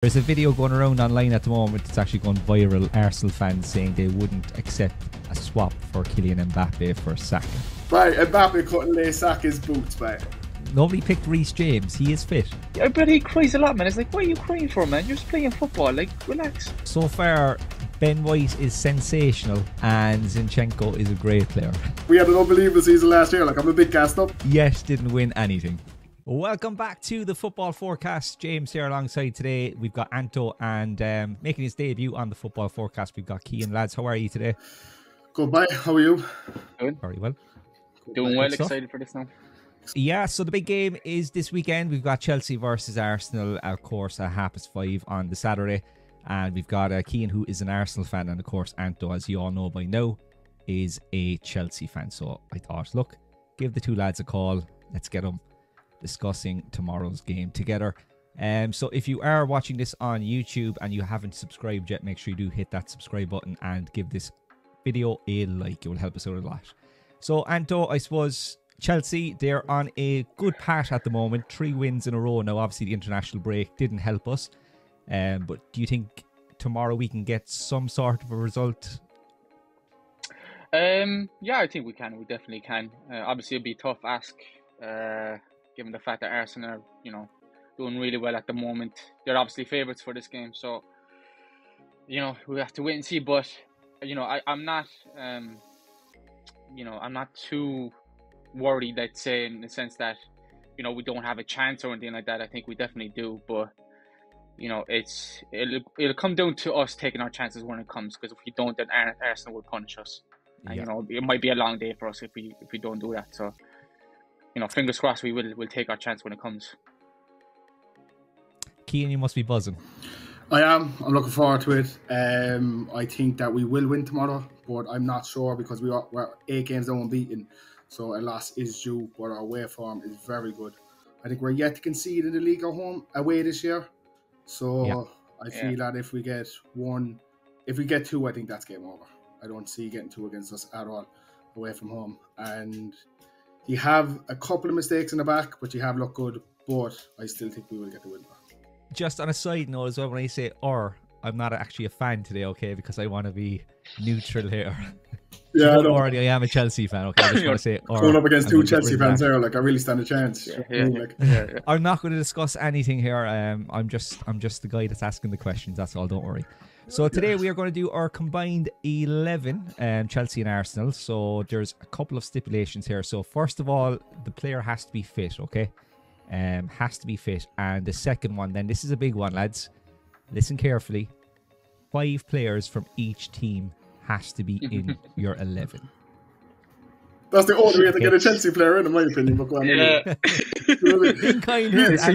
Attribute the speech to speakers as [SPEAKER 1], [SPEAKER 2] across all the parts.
[SPEAKER 1] There's a video going around online at the moment. It's actually going viral. Arsenal fans saying they wouldn't accept a swap for Kylian Mbappe for Saka.
[SPEAKER 2] Right, Mbappe couldn't lay Saka's boots, mate.
[SPEAKER 1] Nobody picked Reece James. He is fit.
[SPEAKER 3] I bet he cries a lot, man. It's like, what are you crying for, man? You're just playing football. Like, relax.
[SPEAKER 1] So far, Ben White is sensational and Zinchenko is a great player.
[SPEAKER 2] We had an unbelievable season last year. Like, I'm a bit gassed up.
[SPEAKER 1] Yet didn't win anything. Welcome back to the Football Forecast. James here alongside today. We've got Anto and making his debut on the Football Forecast, we've got Cian. Lads, how are you today?
[SPEAKER 2] Good, bye. How are you?
[SPEAKER 3] Good.
[SPEAKER 1] Very well.
[SPEAKER 3] Doing well.
[SPEAKER 1] Good stuff.
[SPEAKER 3] Excited for this now.
[SPEAKER 1] Yeah, so the big game is this weekend. We've got Chelsea versus Arsenal, of course, at 5:30 on the Saturday. And we've got Cian, who is an Arsenal fan. And, of course, Anto, as you all know by now, is a Chelsea fan. So I thought, look, give the two lads a call. Let's get them discussing tomorrow's game together. So if you are watching this on YouTube and you haven't subscribed yet, make sure you do hit that subscribe button and give this video a like. It will help us out a lot. So, Anto, I suppose Chelsea, they're on a good path at the moment. 3 wins in a row. Now, obviously, the international break didn't help us. But do you think tomorrow we can get some sort of a result?
[SPEAKER 3] Yeah, I think we can. We definitely can. Obviously, it'll be a tough ask, given the fact that Arsenal are, doing really well at the moment. They're obviously favourites for this game. So, we have to wait and see. But, I'm not, I'm not too worried, I'd say, in the sense that, we don't have a chance or anything like that. I think we definitely do. But, it'll come down to us taking our chances when it comes. Because if we don't, then Arsenal will punish us. And, it might be a long day for us if we don't do that. So, fingers crossed we'll take our chance when it comes.
[SPEAKER 1] Cian, you must be buzzing.
[SPEAKER 2] I am. I'm looking forward to it. I think that we will win tomorrow, but I'm not sure because we're 8 games down unbeaten. So a loss is due, but our away form is very good. I think we're yet to concede in the league at home away this year. So I feel that if we get 2, I think that's game over. I don't see getting 2 against us at all away from home. And you have a couple of mistakes in the back, but you have looked good. But I still think we will get the win back.
[SPEAKER 1] Just on a side note as well, when I say I'm not actually a fan today, okay, because I want to be neutral here.
[SPEAKER 2] Yeah,
[SPEAKER 1] already I am a Chelsea fan, okay? I just want to say
[SPEAKER 2] going up against 2 Chelsea fans there, like I really stand a chance.
[SPEAKER 3] Yeah.
[SPEAKER 1] I'm not going to discuss anything here. I'm just the guy that's asking the questions. That's all. Don't worry. So today we are going to do our combined 11, Chelsea and Arsenal. So there's a couple of stipulations here. So first of all, the player has to be fit, okay? Has to be fit. And the second one, then this is a big one, lads. Listen carefully. 5 players from each team has to be in your 11.
[SPEAKER 2] That's the only way to get a Chelsea player in my opinion. But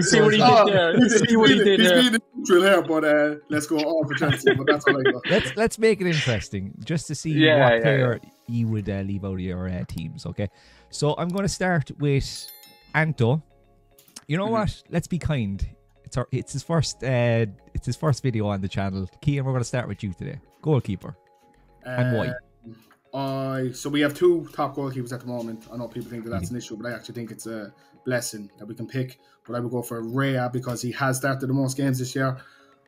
[SPEAKER 3] see what he did there.
[SPEAKER 2] He's being neutral here, but let's go all for Chelsea. But that's all I got.
[SPEAKER 1] Let's make it interesting, just to see what player you would leave out of your teams. Okay, so I'm going to start with Anto. You know what? Let's be kind. It's his first video on the channel. Cian, we're going to start with you today. Goalkeeper. And why?
[SPEAKER 2] So we have 2 top goalkeepers at the moment. I know people think that that's an issue, but I actually think it's a blessing that we can pick. But I would go for Raya because he has started the most games this year.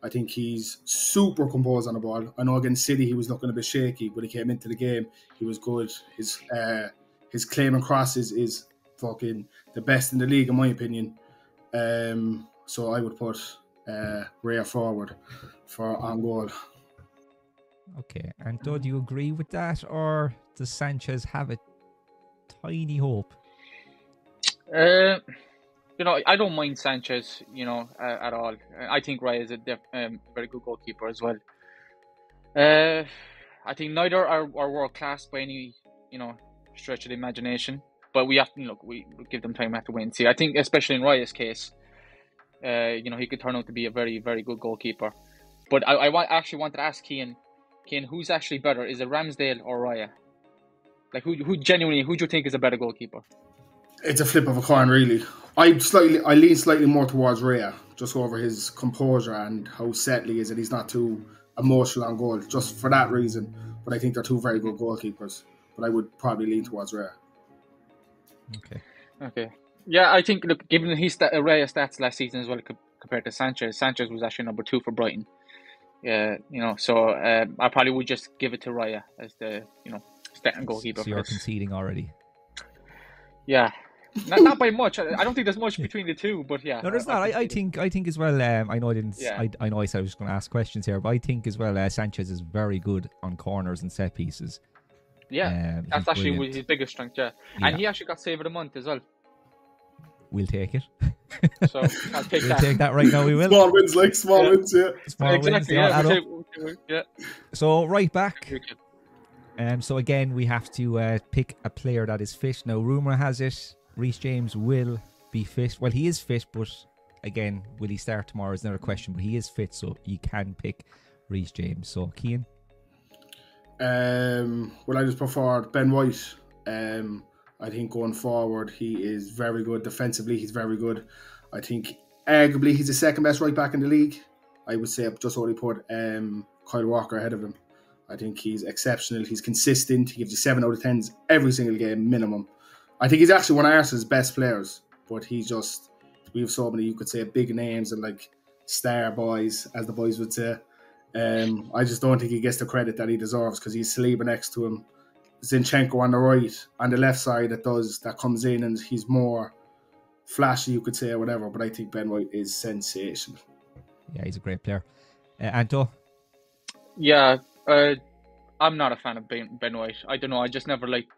[SPEAKER 2] I think he's super composed on the ball. I know against City he was looking a bit shaky, but he came into the game. He was good. His claim and crosses is fucking the best in the league, in my opinion. So I would put Raya forward for on goal.
[SPEAKER 1] Okay, and do you agree with that, or does Sanchez have a tiny hope?
[SPEAKER 3] I don't mind Sanchez, at all. I think Raya is a very good goalkeeper as well. I think neither are world class by any, stretch of the imagination. But we have to, we give them time to wait and see. I think, especially in Raya's case, he could turn out to be a very, very good goalkeeper. But I actually wanted to ask Cian, who's actually better? Is it Ramsdale or Raya? Like, who do you think is a better goalkeeper?
[SPEAKER 2] It's a flip of a coin, really. I lean slightly more towards Raya, just over his composure and how settled he is, and he's not too emotional on goal, just for that reason. But I think they're 2 very good goalkeepers. But I would probably lean towards Raya.
[SPEAKER 1] Okay.
[SPEAKER 3] Yeah, I think, look, given his Raya stats last season as well, compared to Sanchez. Sanchez was actually number 2 for Brighton. So I probably would just give it to Raya as the starting goalkeeper.
[SPEAKER 1] So you're conceding already.
[SPEAKER 3] Yeah, not by much. I don't think there's much between the two, but yeah.
[SPEAKER 1] No, there's not. I think as well. I know I didn't. Yeah. I know I said I was just going to ask questions here, but I think as well. Sanchez is very good on corners and set pieces.
[SPEAKER 3] Yeah, that's actually his biggest strength. Yeah, and he actually got save of the month as well.
[SPEAKER 1] We'll take it.
[SPEAKER 3] So I'll take
[SPEAKER 1] we'll take that right now. We will.
[SPEAKER 2] Small wins, small wins. Yeah,
[SPEAKER 3] small exactly.
[SPEAKER 2] Wins,
[SPEAKER 3] yeah.
[SPEAKER 1] So right back. So again, we have to pick a player that is fit. Now, rumour has it Reece James will be fit. Well, he is fit, but again, will he start tomorrow is another question. But he is fit, so you can pick Reece James. So, Cian?
[SPEAKER 2] Well, I just prefer Ben White. I think going forward, he is very good. Defensively, he's very good. I think arguably he's the second best right back in the league. I would say I've just already put Kyle Walker ahead of him. I think he's exceptional. He's consistent. He gives you 7 out of 10s every single game, minimum. I think he's actually one of Arsenal's best players, but he's just, we have so many, you could say, big names and like star boys, as the boys would say. I just don't think he gets the credit that he deserves because he's Saliba next to him. Zinchenko on the right, on the left side that comes in and he's more flashy, you could say, or whatever. But I think Ben White is sensational.
[SPEAKER 1] Yeah, he's a great player. Anto?
[SPEAKER 3] Yeah, I'm not a fan of Ben White. I don't know. I just never liked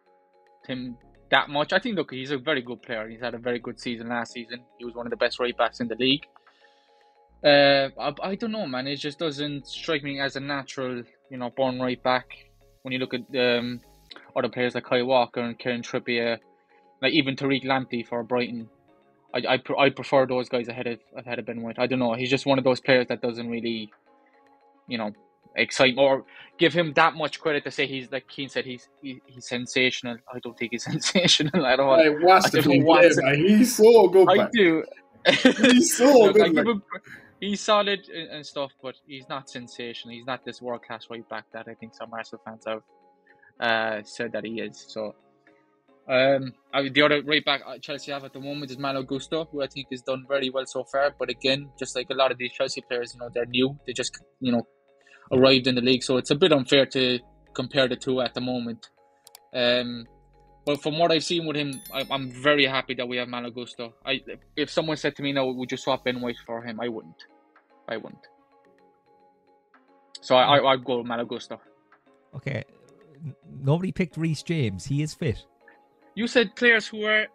[SPEAKER 3] him that much. I think, look, he's a very good player. He's had a very good season last season. He was one of the best right backs in the league. I don't know, man. It just doesn't strike me as a natural, born right back. When you look at other players like Kyle Walker and Kieran Trippier, like even Tariq Lamptey for Brighton, I prefer those guys ahead of Ben White. I don't know. He's just one of those players that doesn't really, excite me or give him that much credit to say he's, like Keane said, he's sensational. I don't think he's sensational at all.
[SPEAKER 2] He's so good.
[SPEAKER 3] I do.
[SPEAKER 2] He's so good.
[SPEAKER 3] He's solid and stuff, but he's not sensational. He's not this world-class right back that I think some Arsenal fans have said that he is. So, the other right back Chelsea have at the moment is Malo Gusto, who I think has done very well so far. But again, just like a lot of these Chelsea players, they're new. They just, arrived in the league, so it's a bit unfair to compare the two at the moment. But from what I've seen with him, I'm very happy that we have Malo Gusto. If someone said to me, "No, would you swap Ben White for him?" I wouldn't. So I'd go with Malo Gusto.
[SPEAKER 1] Okay. Nobody picked Reece James. He is fit.
[SPEAKER 3] You said players who are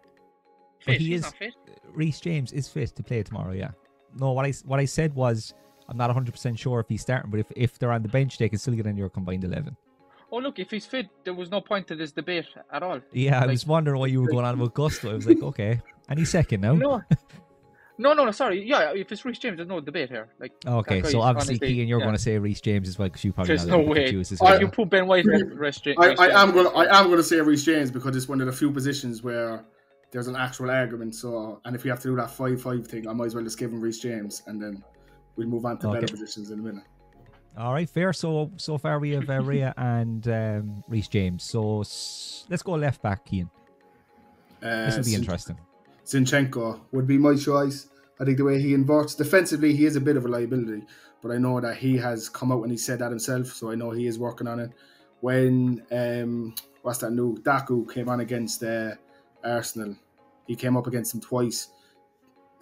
[SPEAKER 3] fit. He's not fit.
[SPEAKER 1] Reece James is fit to play tomorrow. Yeah. No, what I said was I'm not 100% sure if he's starting, but if they're on the bench, they can still get in your combined 11.
[SPEAKER 3] Oh, look, if he's fit, there was no point to this debate at all.
[SPEAKER 1] Yeah, I was wondering why you were going on about Gusto. I was like, okay. And he's second now.
[SPEAKER 3] No, sorry. Yeah, if it's Reece James, there's no debate here.
[SPEAKER 1] Okay, so obviously, Keane, you're going to say Reece James as well because you probably
[SPEAKER 3] there's no way. You put Ben White and Reece James.
[SPEAKER 2] I am going to say Reece James because it's one of the few positions where there's an actual argument. So, and if we have to do that 5-5 thing, I might as well just give him Reece James and then we'll move on to better positions in a minute.
[SPEAKER 1] All right, fair. So far we have Raya and Reece James. So let's go left back, Cian. This will be interesting.
[SPEAKER 2] Zinchenko would be my choice. I think the way he inverts defensively, he is a bit of a liability, but I know that he has come out and he said that himself, so I know he is working on it. When Daku came on against Arsenal, he came up against him twice.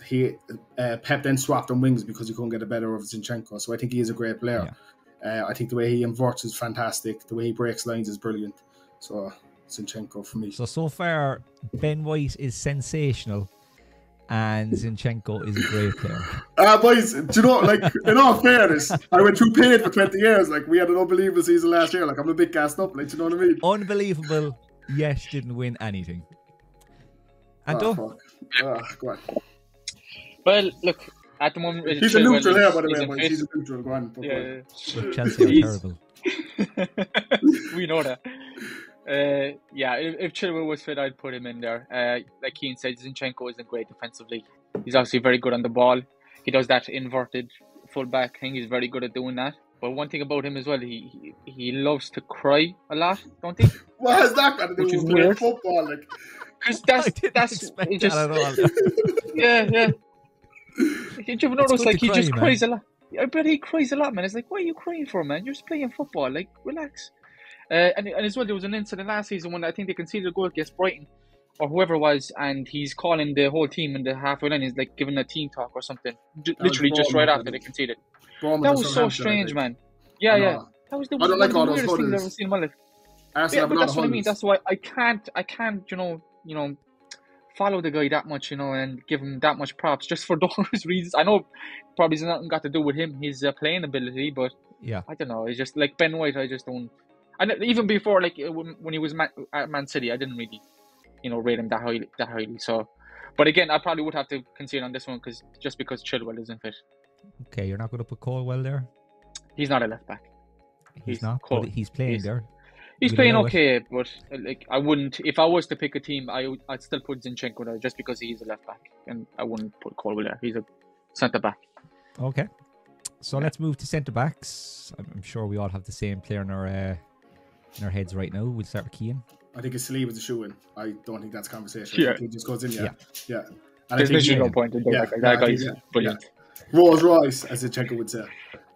[SPEAKER 2] Pep then swapped on wings because he couldn't get a better of Zinchenko. So I think he is a great player. Yeah. I think the way he inverts is fantastic. The way he breaks lines is brilliant. So Zinchenko for me.
[SPEAKER 1] So far, Ben White is sensational and Zinchenko is a great player.
[SPEAKER 2] Boys, do you know, in all fairness, I went through pain for 20 years. We had an unbelievable season last year. I'm a bit gassed up. Do you know what I mean?
[SPEAKER 1] Unbelievable, yet didn't win anything. Anto?
[SPEAKER 2] Go on.
[SPEAKER 3] Well, look, at the moment...
[SPEAKER 2] He's a neutral here, by the way, boys. He's a neutral. Go on.
[SPEAKER 3] Yeah.
[SPEAKER 1] Chelsea are terrible.
[SPEAKER 3] We know that. If Chilwell was fit, I'd put him in there. Like Keane said, Zinchenko isn't great defensively. He's obviously very good on the ball. He does that inverted full-back thing. He's very good at doing that. But one thing about him as well, he loves to cry a lot, don't he?
[SPEAKER 2] What has that got to do with playing football?
[SPEAKER 3] Because that's
[SPEAKER 1] expect that at all.
[SPEAKER 3] Yeah. Did you ever notice,
[SPEAKER 1] good
[SPEAKER 3] like,
[SPEAKER 1] to
[SPEAKER 3] he just
[SPEAKER 1] cry,
[SPEAKER 3] cries a lot? I bet he cries a lot, man. It's like, what are you crying for, man? You're just playing football. Like, relax. And as well, there was an incident last season when I think they conceded a goal against Brighton or whoever it was, and he's calling the whole team in the halfway line. He's like giving a team talk or something, literally just right after they conceded. That was so strange, man. Yeah. That was one of the weirdest things I've ever seen in my life. Yeah, but that's what I mean. That's why I can't, you know, follow the guy that much, you know, and give him that much props just for those reasons. I know probably it's nothing got to do with him, his playing ability, but
[SPEAKER 1] Yeah.
[SPEAKER 3] I don't know. It's just like Ben White. I just don't. And even before, like when he was at Man City, I didn't really, you know, rate him that highly. So, but again, I probably would have to concede on this one because Chilwell isn't fit.
[SPEAKER 1] Okay, you're not going to put Colwell there?
[SPEAKER 3] He's not a left back.
[SPEAKER 1] He's not, but he's playing there.
[SPEAKER 3] He's playing okay, but like I wouldn't. If I was to pick a team, I'd still put Zinchenko there just because he's a left back, and I wouldn't put Colwell there. He's a centre back.
[SPEAKER 1] Okay, so let's move to centre backs. I'm sure we all have the same player in our heads right now. We'll start with Cian.
[SPEAKER 2] I think his sleeve is a shoe-in. I don't think that's a conversation. Yeah. I think he just goes in. Yeah. And
[SPEAKER 3] there's literally no point in doing that guy's brilliant.
[SPEAKER 2] Rolls Royce, as Zinchenko would say.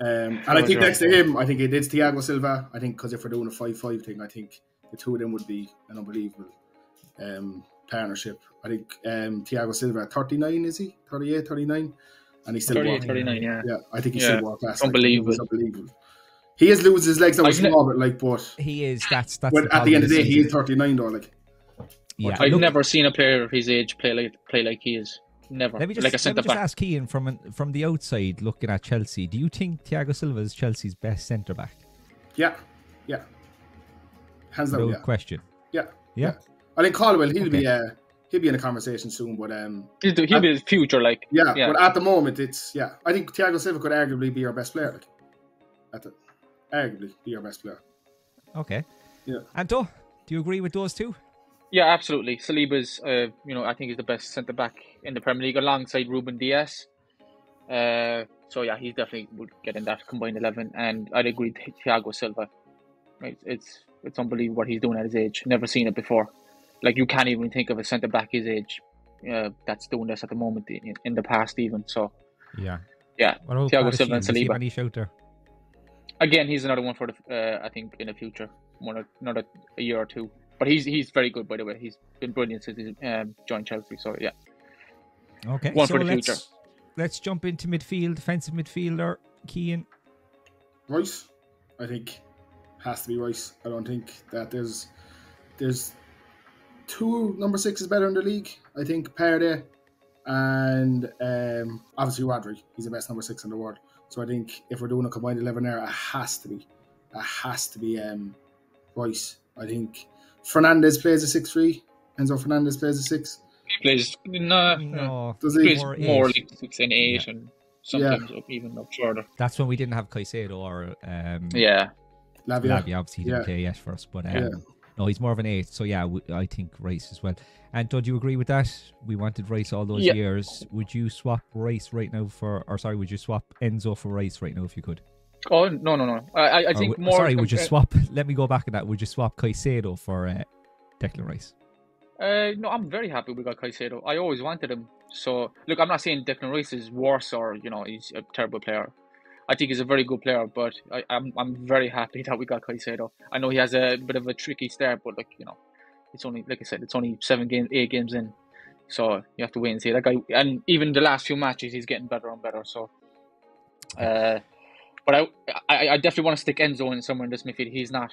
[SPEAKER 2] And I think next to him, I think it is Thiago Silva. I think because if we're doing a 5-5 thing, I think the two of them would be an unbelievable partnership. I think Thiago Silva, 39, is he? 38, 39? And he's still
[SPEAKER 3] 38, 39, yeah.
[SPEAKER 2] Yeah, I think he's still world class.
[SPEAKER 3] Unbelievable.
[SPEAKER 2] Unbelievable. He is losing his legs. I was small, but like, but
[SPEAKER 1] he is. That's.
[SPEAKER 2] But at the end of the day, he is 39, though. Like,
[SPEAKER 1] yeah,
[SPEAKER 3] I've never seen a player of his age play like he is. Never.
[SPEAKER 1] Let me just,
[SPEAKER 3] like a centre back.
[SPEAKER 1] Ask Cian from the outside looking at Chelsea. Do you think Thiago Silva is Chelsea's best centre back?
[SPEAKER 2] Yeah. Hands down.
[SPEAKER 1] No question.
[SPEAKER 2] Yeah. I think Colwell, he'll be in a conversation soon, but
[SPEAKER 3] he'll be the future, like.
[SPEAKER 2] Yeah, but at the moment, it's I think Thiago Silva could arguably be our best player. Like, arguably be our best player.
[SPEAKER 1] Okay.
[SPEAKER 2] Yeah.
[SPEAKER 1] Anto, do you agree with those two?
[SPEAKER 3] Yeah, absolutely. Saliba's, I think he's the best centre back in the Premier League alongside Ruben Dias. So yeah, he definitely would get in that combined 11, and I'd agree with Thiago Silva. Right, it's unbelievable what he's doing at his age. Never seen it before. Like, you can't even think of a centre back his age that's doing this at the moment in the past even. So yeah, Thiago Silva and Saliba.
[SPEAKER 1] Any shout there?
[SPEAKER 3] Again, he's another one for the I think in the future, another a year or two. But he's very good, by the way. He's been brilliant since he joined Chelsea. So yeah.
[SPEAKER 1] Okay.
[SPEAKER 3] One for the future.
[SPEAKER 1] Let's jump into midfield. Defensive midfielder, Cian.
[SPEAKER 2] Rice, I think, has to be Rice. I don't think that there's two number 6 is better in the league. I think Parde and obviously Rodri. He's the best number 6 in the world. So I think if we're doing a combined 11 there, it has to be Rice. I think Fernandez plays a 6-3. Enzo Fernandez plays a 6.
[SPEAKER 3] He plays no.
[SPEAKER 2] Does
[SPEAKER 3] he
[SPEAKER 2] he
[SPEAKER 3] plays more like 6 and 8, and sometimes even up further.
[SPEAKER 1] That's when we didn't have Caicedo or
[SPEAKER 2] Lavia.
[SPEAKER 1] Obviously, he didn't play yet for us, but no, he's more of an 8. So yeah, I think Rice as well. And do you agree with that? We wanted Rice all those years. Would you swap Rice right now would you swap Enzo for Rice right now if you could?
[SPEAKER 3] Oh, no. I think more...
[SPEAKER 1] Sorry, would you swap... Let me go back at that. Would you swap Caicedo for Declan Rice?
[SPEAKER 3] No, I'm very happy we got Caicedo. I always wanted him. So, look, I'm not saying Declan Rice is worse or, he's a terrible player. I think he's a very good player, but I'm very happy that we got Caicedo. I know he has a bit of a tricky start, but, it's only, like I said, it's only 8 games in. So, you have to wait and see. That guy, and even the last few matches, he's getting better and better. So, but I definitely want to stick Enzo in somewhere in this midfield. He's not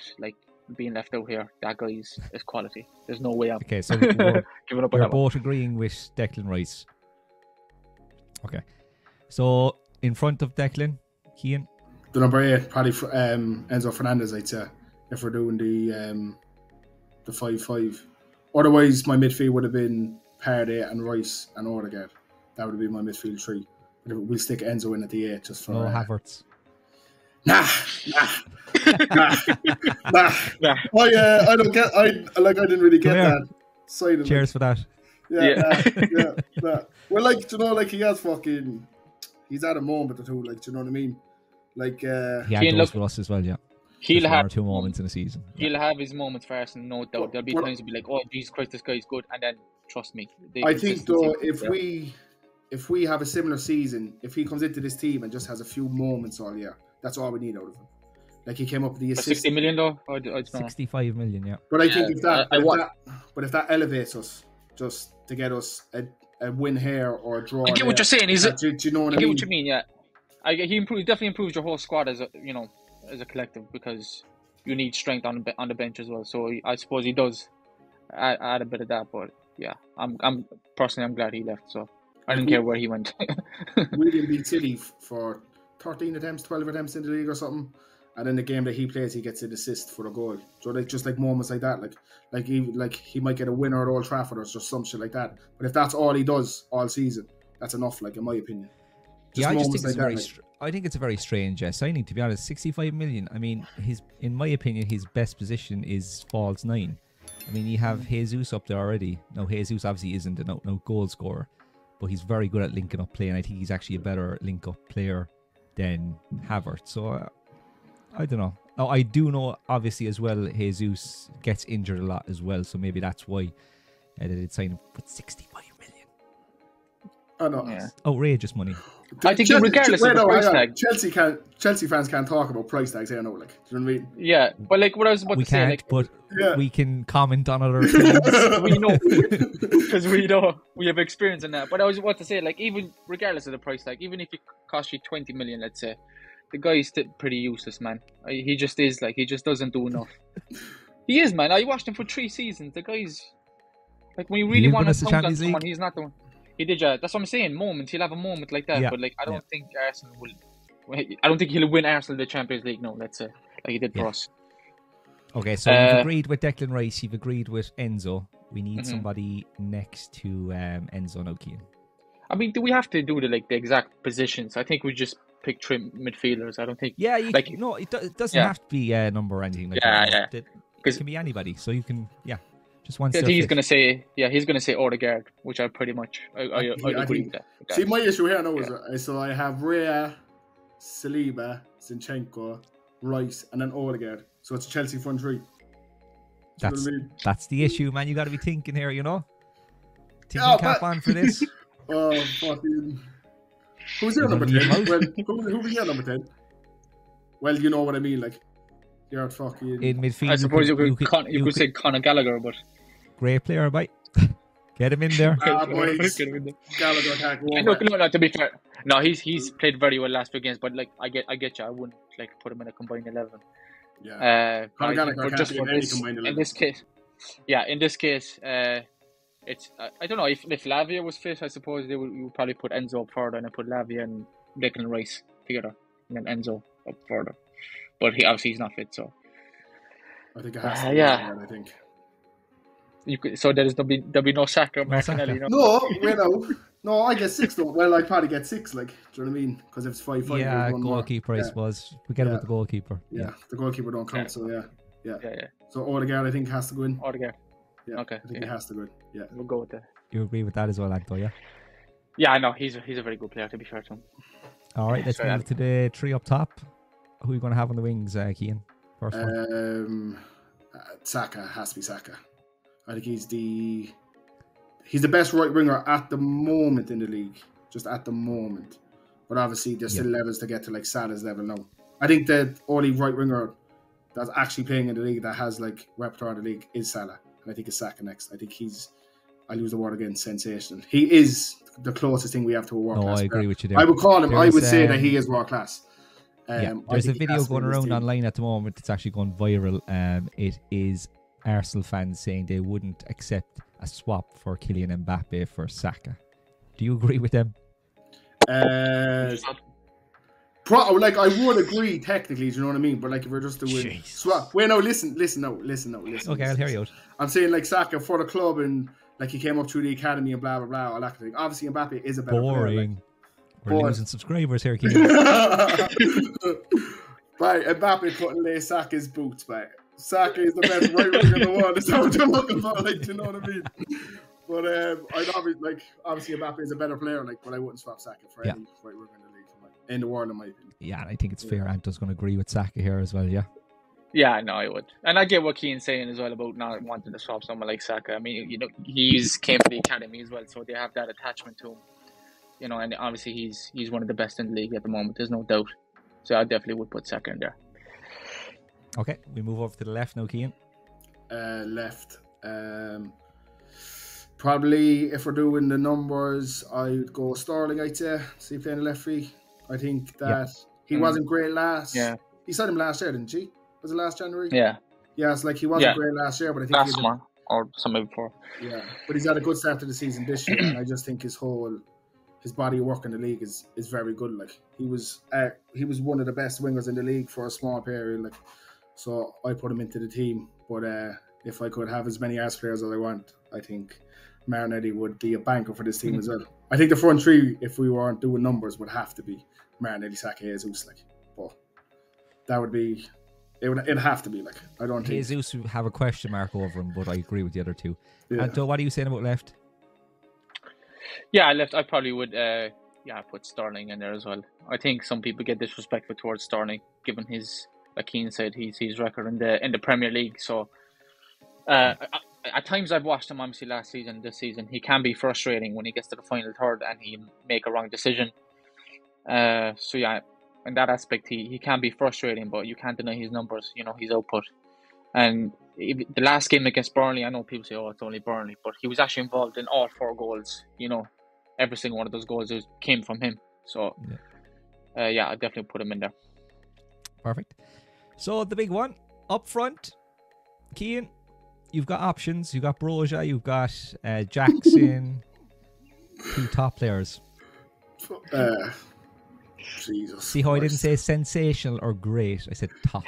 [SPEAKER 3] being left out here. That guy is quality. There's no way I'm
[SPEAKER 1] so
[SPEAKER 3] giving up on that.
[SPEAKER 1] We're both agreeing with Declan Rice. Okay. So in front of Declan, Cian?
[SPEAKER 2] The number 8, probably Enzo Fernandez, I'd say, if we're doing the 5-5. Otherwise, my midfield would have been Parde and Rice and Odegaard. That would have been my midfield 3. But we'll stick Enzo in at the 8 just for...
[SPEAKER 1] No Havertz.
[SPEAKER 2] Nah. I don't get. I didn't really get that side of
[SPEAKER 1] Cheers for that.
[SPEAKER 2] Yeah. Well, he has fucking. He's at a moment or two. Do you know what I mean?
[SPEAKER 1] He had those with us as well. Yeah.
[SPEAKER 3] He'll have
[SPEAKER 1] 2 moments in a season.
[SPEAKER 3] He'll have his moments for Arsenal, no doubt. There'll be times he'll be like, "Oh, Jesus Christ, this guy's good," and then trust me.
[SPEAKER 2] I think though, if if we have a similar season, if he comes into this team and just has a few moments all year, that's all we need out of him. Like he came up with the assist.
[SPEAKER 3] 60 million though. I don't know.
[SPEAKER 1] 65 million, yeah.
[SPEAKER 2] But I think if that elevates us, just to get us a win here or a draw.
[SPEAKER 3] I get what you're saying.
[SPEAKER 2] Do you know what I mean?
[SPEAKER 3] What you mean, yeah. He definitely improves your whole squad as a collective, because you need strength on the bench as well. So I suppose he does add a bit of that. But yeah, I'm glad he left. So I didn't care where he went.
[SPEAKER 2] William beat City for 13 attempts, 12 attempts in the league or something. And in the game that he plays, he gets an assist for a goal. So just like moments like that, like he might get a winner at Old Trafford or just some shit like that. But if that's all he does all season, that's enough. Like in my opinion.
[SPEAKER 1] I think it's a very strange signing, to be honest. 65 million. I mean, in my opinion, his best position is false 9. I mean, you have Jesus up there already. Now, Jesus obviously isn't an out-and-out goal scorer, but he's very good at linking up play, and I think he's actually a better link-up player than Havertz. So, I don't know. Now, I do know, obviously, as well, Jesus gets injured a lot as well, so maybe that's why they did sign him. But 65 million.
[SPEAKER 2] I know.
[SPEAKER 3] Yeah.
[SPEAKER 1] Outrageous money.
[SPEAKER 3] I think regardless of the price tag,
[SPEAKER 2] Chelsea fans can't talk about price tags here. I know, like, do you know what I mean?
[SPEAKER 3] Yeah, but like what I was about to say,
[SPEAKER 1] but we can comment on other things.
[SPEAKER 3] We know, because we have experience in that. But I was about to say, like, even regardless of the price tag, even if it costs you 20 million, let's say, the guy's pretty useless, man. He just is, like, he just doesn't do enough. He is, man. I watched him for 3 seasons. The guy's like, when you really want to count on someone, he's not the one. He did, yeah. That's what I'm saying. Moments. He'll have a moment like that. Yeah. But, like, I don't think Arsenal will... I don't think he'll win Arsenal the Champions League, no, let's say. Like he did for us.
[SPEAKER 1] Okay, so you've agreed with Declan Rice. You've agreed with Enzo. We need somebody next to Enzo now, Cian.
[SPEAKER 3] I mean, do we have to do the exact positions? I think we just pick 3 midfielders. I don't think...
[SPEAKER 1] Yeah, it doesn't have to be a number or anything like that. Yeah. It can be anybody. So you can, just one.
[SPEAKER 3] He's going to say, Odegaard, which I pretty much I agree with that.
[SPEAKER 2] See, my issue here now is so I have Raya, Saliba, Zinchenko, Rice, and then Odegaard. So it's a Chelsea front 3.
[SPEAKER 1] That's the issue, man. You got to be thinking here, Thinking cap on for this.
[SPEAKER 2] Oh, fucking. Who's your number 10? Well, who was your number 10? Well, you know what I mean, like. You're fucking...
[SPEAKER 1] In midfield,
[SPEAKER 3] I suppose you could say Conor Gallagher, but...
[SPEAKER 1] Great player, mate. Get him in there.
[SPEAKER 2] Boys. Gallagher can't go
[SPEAKER 3] No, to be fair. No, he's played very well last few games, but like I get you. I wouldn't put him in a combined 11.
[SPEAKER 2] Yeah. Conor Gallagher can't be in any combined 11.
[SPEAKER 3] In this case, it's I don't know if Lavia was fit. I suppose you would probably put Enzo up further and then put Lavia and Declan Rice together, and then Enzo up further. But he's not fit, so
[SPEAKER 2] I think it has to be I think.
[SPEAKER 3] So there'll be no Saka or Martinelli.
[SPEAKER 2] No, I get 6 though. Well, I'd probably get 6, like, do you know what I mean? Because if it's 5-5,
[SPEAKER 1] yeah, goalkeeper, I suppose. Forget about the goalkeeper.
[SPEAKER 2] Yeah, the goalkeeper don't count, so yeah. So Odegaard, I think, has to go in.
[SPEAKER 3] Odegaard.
[SPEAKER 2] Yeah, okay. I think he has to go in. Yeah,
[SPEAKER 3] we'll go with that.
[SPEAKER 1] You agree with that as well, Anto? Yeah.
[SPEAKER 3] Yeah, I know he's a very good player, to be fair to him.
[SPEAKER 1] All right, let's move to the 3 up top. Who are you going to have on the wings, Cian? First one.
[SPEAKER 2] Saka. Has to be Saka. I think he's the best right winger at the moment in the league. Just at the moment. But obviously there's still levels to get to like Salah's level now. I think the only right winger that's actually playing in the league that has like repertoire in the league is Salah. And I think it's Saka next. I think I'll use the word again, sensational. He is the closest thing we have to a world class.
[SPEAKER 1] I agree with you there.
[SPEAKER 2] I would call him, I would say that he is world class.
[SPEAKER 1] There's a video going around online at the moment. It's actually going viral. It is Arsenal fans saying they wouldn't accept a swap for Kylian Mbappe for Saka. Do you agree with them?
[SPEAKER 2] I would agree technically. Do you know what I mean? But like, if we're just doing swap, wait, no, listen.
[SPEAKER 1] Okay, I'll hear you out.
[SPEAKER 2] I'm saying like Saka for the club and like he came up through the academy and blah blah blah. All that kind of thing. Obviously, Mbappe is a better player.
[SPEAKER 1] We're losing subscribers here, Keith.
[SPEAKER 2] Right, Mbappe couldn't lay Saka's boots, mate. Saka is the best right winger in the world. That's what I'm looking for, like, do you know what I mean? But obviously Mbappe is a better player, like, but I wouldn't swap Saka for any right winger in the league, in the world, in my opinion.
[SPEAKER 1] Yeah, and I think it's fair. Anto's going to agree with Saka here as well, yeah?
[SPEAKER 3] Yeah, no, I would. And I get what Cian's saying as well about not wanting to swap someone like Saka. I mean, he's came from the academy as well, so they have that attachment to him. you know, and obviously he's one of the best in the league at the moment. There's no doubt. So I definitely would put Saka in there.
[SPEAKER 1] Okay, we move over to the left now, Cian.
[SPEAKER 2] Left. Probably if we're doing the numbers, I'd go Sterling, I'd say. See playing the left free. I think that he wasn't great last.
[SPEAKER 3] Yeah.
[SPEAKER 2] He signed him last year, didn't he? Was it last January?
[SPEAKER 3] Yeah.
[SPEAKER 2] Yeah, it's like he wasn't great last year, but I think
[SPEAKER 3] last summer or something before.
[SPEAKER 2] Yeah, but he's had a good start to the season this year, and I just think his body of work in the league is very good. Like he was one of the best wingers in the league for a small period. Like, so I put him into the team. But if I could have as many Arsenal players as I want, I think Martinelli would be a banker for this team as well. I think the front three, if we weren't doing numbers, would have to be Martinelli, Saka, Jesus. Like, but that would be. It'd have to be like I don't think
[SPEAKER 1] Jesus would have a question mark over him, but I agree with the other two.
[SPEAKER 2] Yeah.
[SPEAKER 1] Anto, what are you saying about left?
[SPEAKER 3] Yeah, left. I probably would. Put Sterling in there as well. I think some people get disrespectful towards Sterling, given his, like Keane said, his record in the Premier League. So, at times I've watched him. Obviously, this season, he can be frustrating when he gets to the final third and he make a wrong decision. In that aspect, he can be frustrating, but you can't deny his numbers, you know, his output. And the last game against Burnley, I know people say, oh, it's only Burnley, but he was actually involved in all 4 goals, you know. Every single one of those goals came from him. So, I definitely put him in there.
[SPEAKER 1] Perfect. So, the big one, up front, Cian, you've got options. You've got Broja, you've got Jackson, 2 top players.
[SPEAKER 2] Jesus.
[SPEAKER 1] See how I didn't say sensational or great? I said top.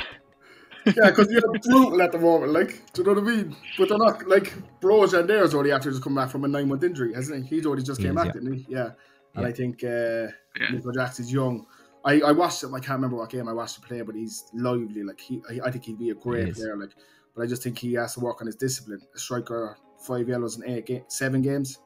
[SPEAKER 2] Yeah, because you're brutal at the moment, like, do you know what I mean? But they're not, like, Broja and Dare's already after just come back from a 9-month injury, hasn't he? He's already just came back, didn't he? Yeah. And I think Nico Jackson's young. I watched him, I can't remember what game I watched him play, but he's lively. Like, I think he'd be a great player, like, but I just think he has to work on his discipline. A striker, 5 yellows in 7 games.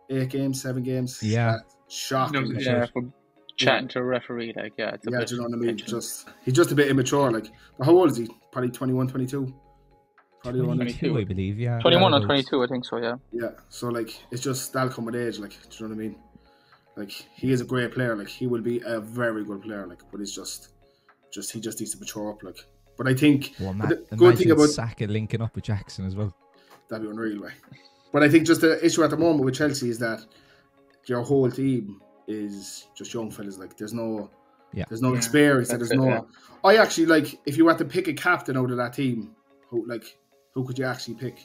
[SPEAKER 2] 8 games, 7 games.
[SPEAKER 1] Yeah.
[SPEAKER 2] Shocking.
[SPEAKER 3] Chatting to a referee, like, do
[SPEAKER 2] you know what I mean? He's just a bit immature, like. But how old is he? Probably 21, 22? Probably
[SPEAKER 1] 22, I believe, yeah.
[SPEAKER 3] 21 or 22, I think so, yeah.
[SPEAKER 2] Yeah, so, like, it's just, that'll come with age, like, do you know what I mean? Like, he is a great player, like, he will be a very good player, like, but it's just he just needs to mature up, like. But I think,
[SPEAKER 1] the good thing about Saka linking up with Jackson as well.
[SPEAKER 2] That'd be unreal, like. But I think just the issue at the moment with Chelsea is that your whole team is just young fellas, like there's no experience, there's no. I actually, like, if you had to pick a captain out of that team, who could you actually pick? Do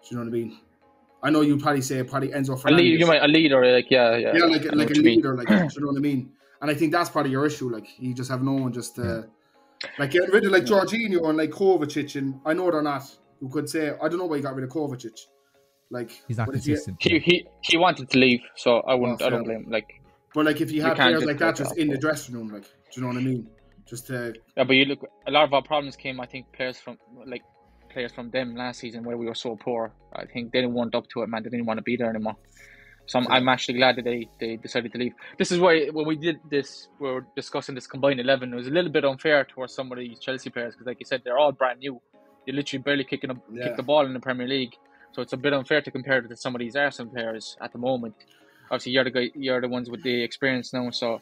[SPEAKER 2] you know what I mean? I know you'd probably say Enzo Fernandez.
[SPEAKER 3] A leader, like like
[SPEAKER 2] a leader, like, do you know what I mean? And I think that's part of your issue, like you just have no one just like getting rid of like Jorginho and like Kovacic, and I know they're not. You could say I don't know why you got rid of Kovacic. Like
[SPEAKER 1] he's not consistent.
[SPEAKER 3] He wanted to leave, so I don't blame him. Like,
[SPEAKER 2] but like if you had players like that just in the dressing room, like, do you know what I mean? Just to
[SPEAKER 3] but you look, a lot of our problems came, I think, players from them last season where we were so poor. I think they didn't want up to it, man. They didn't want to be there anymore. So I'm actually glad that they decided to leave. This is why when we did this, we were discussing this combined 11. It was a little bit unfair towards some of these Chelsea players because, like you said, they're all brand new. They literally barely kick the ball in the Premier League. So it's a bit unfair to compare it to some of these Arsenal players at the moment. Obviously, you're the ones with the experience now. So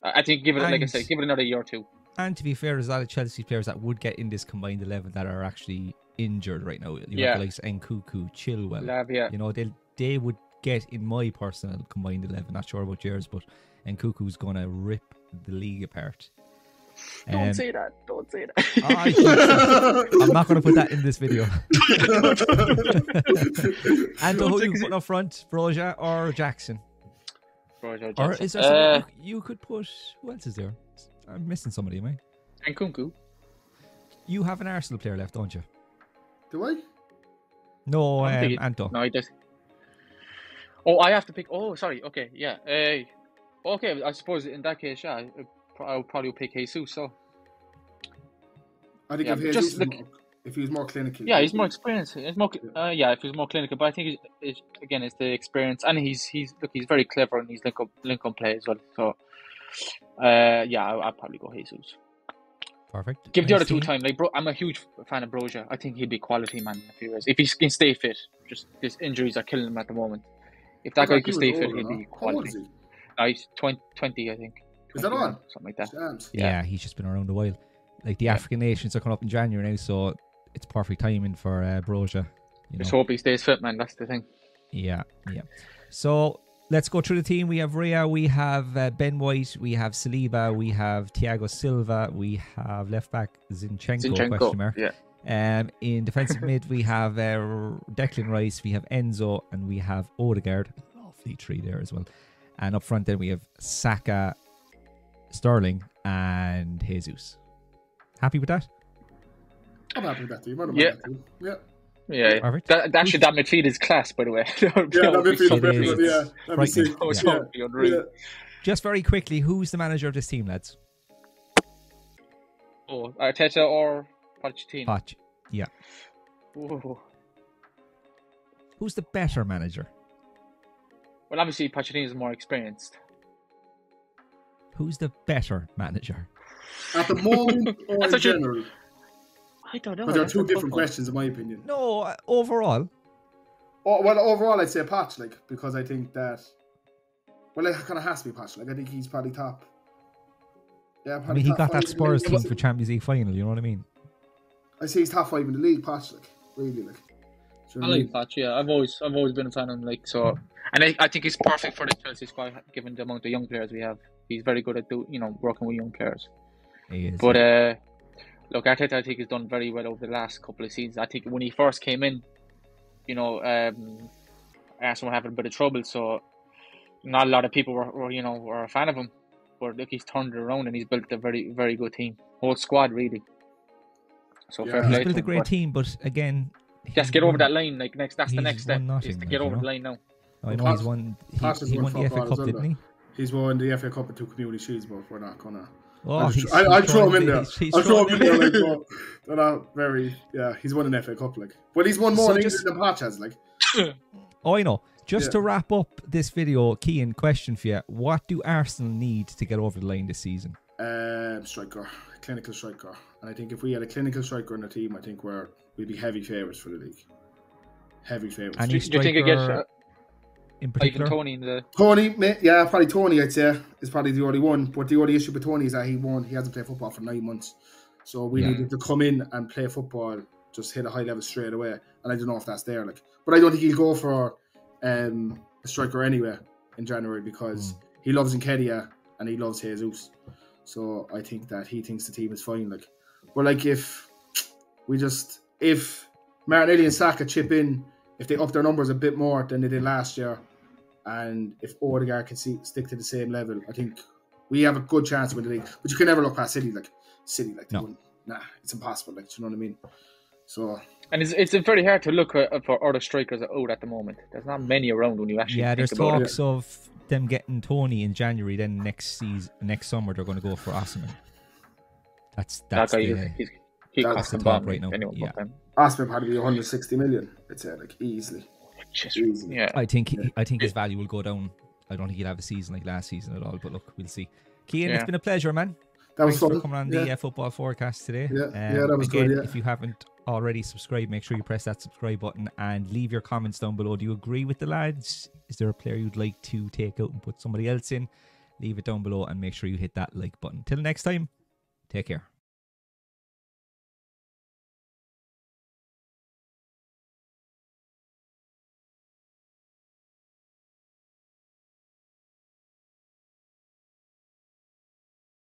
[SPEAKER 3] I think give it another year or two.
[SPEAKER 1] And to be fair, there's a lot of Chelsea players that would get in this combined 11 that are actually injured right now. You know, like Nkunku, Chilwell. You know, they would get in my personal combined 11. Not sure about yours, but Nkunku's going to rip the league apart.
[SPEAKER 3] Don't say that.
[SPEAKER 1] I'm not going to put that in this video. And who you put up front, Broja or Jackson?
[SPEAKER 3] Broja, Jackson.
[SPEAKER 1] Or is there somebody you could put? Who else is there? I'm missing somebody, am I?
[SPEAKER 3] Nkunku.
[SPEAKER 1] You have an Arsenal player left, don't you?
[SPEAKER 2] Do I?
[SPEAKER 1] No, Anto.
[SPEAKER 3] No, I did. Oh, I have to pick. Oh, sorry. Okay, yeah. Okay, I suppose in that case, yeah. I'll probably pick Jesus. So
[SPEAKER 2] I think if Jesus if he was more clinical.
[SPEAKER 3] Yeah, he's more experienced. If he's more clinical, but I think it's the experience, and he's very clever, and he's link up play as well. So I'll probably go Jesus.
[SPEAKER 1] Perfect.
[SPEAKER 3] Give the other two time. Like, I'm a huge fan of Broja. I think he'd be quality man in a few years if he can stay fit. Just these injuries are killing him at the moment. If that guy could stay fit, he'd be quality. Nice 20, I think.
[SPEAKER 2] Is that
[SPEAKER 3] 21,
[SPEAKER 2] on?
[SPEAKER 3] something like that.
[SPEAKER 2] Shams.
[SPEAKER 1] Yeah, he's just been around a while. Like the African nations are coming up in January now, so it's perfect timing for Broja.
[SPEAKER 3] Just hope he stays fit, man. That's the thing.
[SPEAKER 1] Yeah. So let's go through the team. We have Rhea, we have Ben White, we have Saliba, we have Thiago Silva, we have left back Zinchenko. Question mark.
[SPEAKER 3] Yeah.
[SPEAKER 1] In defensive mid, we have Declan Rice, we have Enzo, and we have Odegaard. Lovely tree there as well. And up front, then we have Saka, Sterling, and Jesus. Happy with that?
[SPEAKER 2] I'm happy with that team.
[SPEAKER 3] Yeah.
[SPEAKER 1] Perfect.
[SPEAKER 3] That midfield is class, by the way.
[SPEAKER 2] That midfield is very good. Yeah. Let me see.
[SPEAKER 3] Unreal.
[SPEAKER 1] Just very quickly, who's the manager of this team, lads?
[SPEAKER 3] Oh, Arteta or Pochettino?
[SPEAKER 1] Poch. Yeah.
[SPEAKER 3] Ooh.
[SPEAKER 1] Who's the better manager?
[SPEAKER 3] Well, obviously Pochettino is more experienced.
[SPEAKER 1] Who's the better manager?
[SPEAKER 2] At the moment or in general?
[SPEAKER 3] I don't know.
[SPEAKER 2] But there are two different questions, in my opinion.
[SPEAKER 1] No, overall.
[SPEAKER 2] Oh, well, overall, I'd say Poch, like, because I think that. Well, it kind of has to be Poch. Like, I think he's probably top. Yeah, probably
[SPEAKER 1] he
[SPEAKER 2] top
[SPEAKER 1] got that
[SPEAKER 2] 5
[SPEAKER 1] Spurs
[SPEAKER 2] in the
[SPEAKER 1] team
[SPEAKER 2] league.
[SPEAKER 1] for Champions League final. You know what I mean?
[SPEAKER 2] I say he's top 5 in the league, Poch. Like, really, like. Do you know
[SPEAKER 3] I
[SPEAKER 2] what
[SPEAKER 3] like Poch. Yeah, I've always been a fan of him. Like so, and I think he's perfect for the Chelsea squad, given the amount of young players we have. He's very good at working with young players.
[SPEAKER 1] He is.
[SPEAKER 3] But look, Arteta, I think, has done very well over the last couple of seasons. I think when he first came in, Arsenal were having a bit of trouble, so not a lot of people were a fan of him. But look, he's turned it around and he's built a very, very good team, whole squad really. So fair play
[SPEAKER 1] He's
[SPEAKER 3] to
[SPEAKER 1] built a
[SPEAKER 3] him,
[SPEAKER 1] great
[SPEAKER 3] but
[SPEAKER 1] team, but again,
[SPEAKER 3] just get over that line. Like that's the next step.
[SPEAKER 1] Nothing,
[SPEAKER 3] Is to get over the line now.
[SPEAKER 1] I know
[SPEAKER 2] Poch-
[SPEAKER 1] he's won.
[SPEAKER 2] Poch has
[SPEAKER 1] He
[SPEAKER 2] won
[SPEAKER 1] won the FA
[SPEAKER 2] football
[SPEAKER 1] Cup,
[SPEAKER 2] as well,
[SPEAKER 1] didn't he?
[SPEAKER 2] He's won the FA Cup and 2 community shields, but we're not gonna.
[SPEAKER 1] Oh,
[SPEAKER 2] I'll throw him in there. I'll throw him in there. Like, but they're not very. Yeah, he's won an FA Cup, like. But he's won more in England than Poch has, like.
[SPEAKER 1] Oh, I know. Just to wrap up this video, Cian, question for you: what do Arsenal need to get over the line this season?
[SPEAKER 2] Striker, clinical striker, and I think if we had a clinical striker in the team, I think we'd be heavy favourites for the league. Heavy favourites.
[SPEAKER 1] Any
[SPEAKER 3] Do you think against
[SPEAKER 1] in particular?
[SPEAKER 3] even Tony in the?
[SPEAKER 2] Tony, yeah, probably Tony. I'd say is probably the only one. But the only issue with Tony is that he hasn't played football for 9 months, so we needed to come in and play football, just hit a high level straight away. And I don't know if that's there, like. But I don't think he'll go for a striker anyway in January because he loves Nketiah and he loves Jesus. So I think that he thinks the team is fine. Like, but like if Martinelli and Saka chip in, if they up their numbers a bit more than they did last year, and if Odegaard can stick to the same level, I think we have a good chance to win the league. But you can never look past City. Like no. It's impossible. Like, do you know what I mean? So. And
[SPEAKER 3] it's very hard to look for other strikers out at the moment. There's not many around when you actually.
[SPEAKER 1] Yeah, there's
[SPEAKER 3] think about
[SPEAKER 1] talks of them getting Tony in January. Then next summer they're going to go for Osimhen. That's
[SPEAKER 3] that guy. He
[SPEAKER 1] that's
[SPEAKER 3] costs
[SPEAKER 1] the
[SPEAKER 3] a
[SPEAKER 1] talk
[SPEAKER 3] bomb
[SPEAKER 1] right now.
[SPEAKER 3] anyway,
[SPEAKER 1] Yeah.
[SPEAKER 2] Osimhen probably be 160 million. I'd say, like, easily.
[SPEAKER 3] Yeah,
[SPEAKER 1] I think his value will go down. I don't think he'll have a season like last season at all. But look, we'll see. Cian, it's been a pleasure, man.
[SPEAKER 2] That was
[SPEAKER 1] Thanks
[SPEAKER 2] fun.
[SPEAKER 1] for coming on the football forecast today.
[SPEAKER 2] Yeah, that was
[SPEAKER 1] again,
[SPEAKER 2] good. Yeah.
[SPEAKER 1] If you haven't already subscribed, make sure you press that subscribe button and leave your comments down below. Do you agree with the lads? Is there a player you'd like to take out and put somebody else in? Leave it down below and make sure you hit that like button. Till next time, take care.